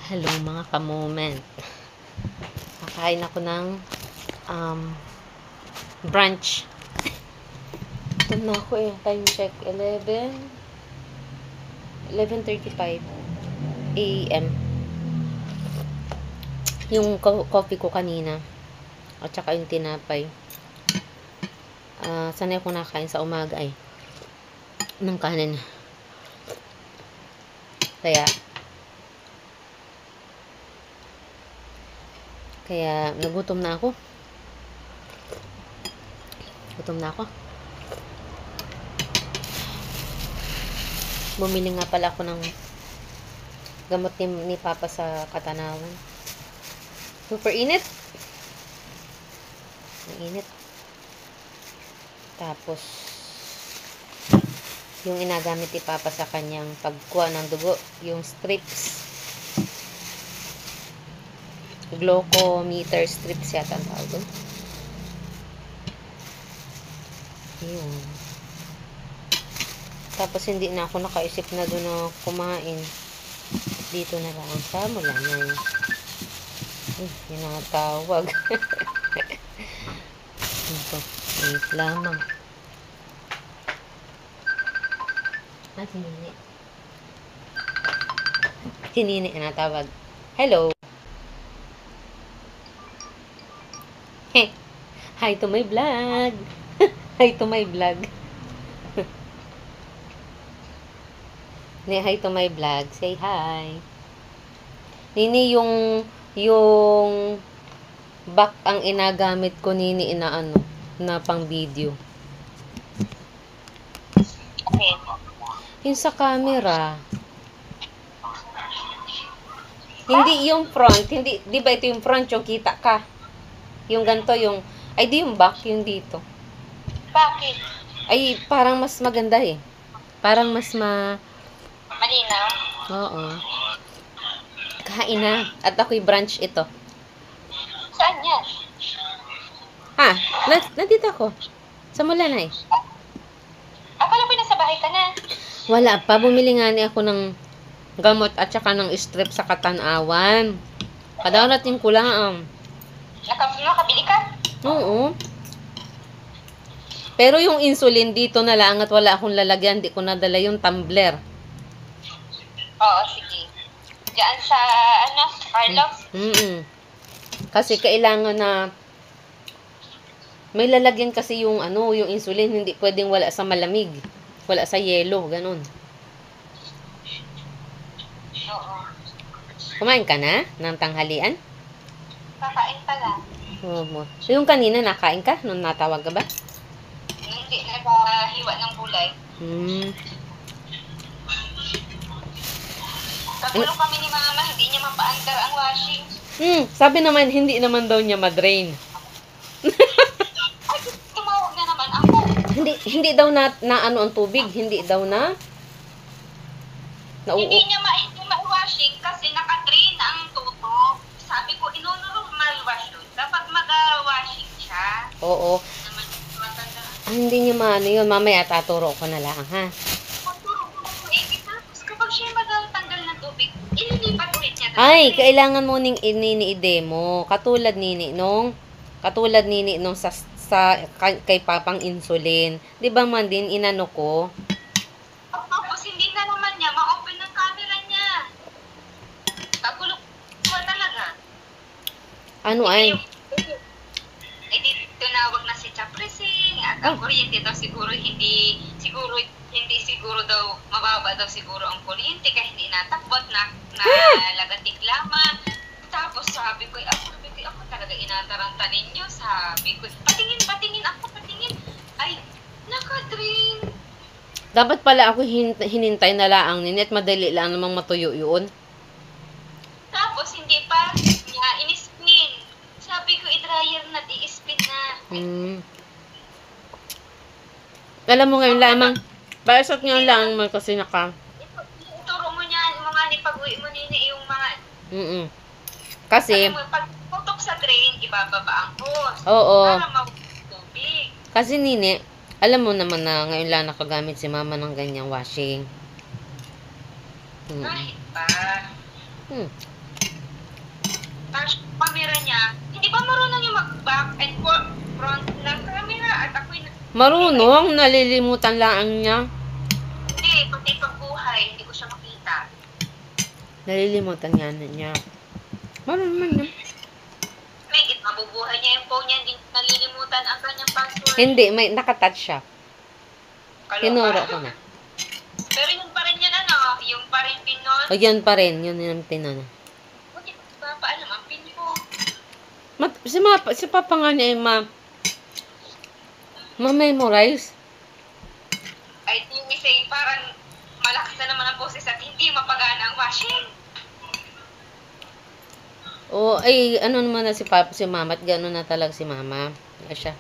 Hello mga ka-moment. Kakain ako ng brunch. Ito na ako eh. Time check. 11:35 a.m. Yung coffee ko kanina. At saka yung tinapay. Sanay ako nakain sa umaga eh. Ng kanin. Kaya nagutom na ako. Gutom na ako. Bumili nga pala ako ng gamot ni Papa sa Katanawan. Super init. Ang init. Tapos yung inagamit ni Papa sa kanyang pagkuha ng dugo, yung strips. Glucometer strips yata ang tawag doon. Yun. Tapos hindi na ako nakaisip na doon na kumain. Dito na lang sa Mulanay. Yung natawag. Ito. Wait lamang. Sinini. Sinini ang natawag. Hello. Hi to my vlog. Hi to my vlog. Hi to my vlog. Say hi. Nini, yung back ang inagamit ko nini na pang video. Okay. Yung sa camera. Hindi yung front, hindi, di ba ito yung front yung kita ka? Yung ganito yung, ay di yung back yung dito. Bakit? Ay parang mas maganda eh. Parang mas Malinaw? Oo. Kain na. At ako'y brunch ito. Saan yan? Ha? Nandito ako. Sa Mulanay. Akala ko nasa bahay ka na. Wala pa. Bumili nga ni ako ng gamot at saka ng strip sa Katanawan. Kadarating ko lang. Nakabili ka? Oo. Pero yung insulin dito na lang at wala akong lalagyan. Di ko nadala yung tumbler. Oo, sige. Diyan sa, Carlos? Kasi kailangan na may lalagyan kasi yung yung insulin. Hindi pwedeng wala sa malamig. Wala sa yelo. Ganun. Oo. Kumain ka na ng tanghalian? Kakain pa lang. Oo. Yung kanina nakain ka nung natawag ka ba? Hindi, naghiwa ng gulay. Katulong kami ni Mama, hindi niya mapaandar ang washing. Sabi naman, hindi naman daw niya madrain. Ay, tumawag na naman ako. Hindi daw na ano ang tubig. Hindi daw na Hindi niya ma-washing kasi naka-drain ang tubo. Sabi ko, normal wash yun. Dapat mag-washing siya. Oo. Naman matanda. Hindi niya maano yun. Mamaya taturo ko na lang, ha? Tapos kapag siya magtanggal ng tubig, ililipat ulit niya. Ay, kailangan mo ning i-demo. Katulad nini nung sa kay Papang insulin. 'Di ba man din inano ko? Tapos hindi na naman niya ma-open ang camera niya. Kagulo ko talaga. Ano ay? Eh di tinawag na si Chapresing at ang kuryente daw siguro daw mababa daw siguro ang kuryente kaya hindi natakbot na lagatik lamang. Tapos sabi ko ako talaga inataranta ninyo. Sabi ko, patingin ako. Ay, naka-drain. Dapat pala ako hinintay na lang ninit, madali lang namang matuyo yun. Tapos hindi pa niya in-spin. Sabi ko, i-dryer na, di-spin na. Alam mo ngayon lamang, basot ngayon lang man kasi Ituro mo niya, mga pag-uwi mo nini yung mga... Kasi, pag putok sa drain, ibababa ang hose. oo. Para mawag tubig. Kasi nini, alam mo naman na ngayon lang nakagamit si Mama ng ganyang washing. Kahit pa. flash camera niya, hindi ba marunong yung mag-back and front ng camera at ako'y Marunong, nalilimutan lang niya. hindi, pati pagbuhay, hindi ko siya makita. Nalilimutan nga na niya. Marunong man niya. May mabubuhay niya yung phone niya, hindi nalilimutan ang kanyang password. Hindi, may nakatouch siya. Kaloka. Tinuro ko na. Pero yung pa rin yan, ano, yung pa rin pin nun. O, yun pa rin. Yun yung tinano. Hindi ba paalam ang pin ko? Si Papa nga niya, ma-memorize. Ay, yung isa yung parang malakas na naman ang boses at hindi mapagana ang machine. O, ay, ano naman na si Papa, si Mama, at gano'n na talaga si Mama. Siya.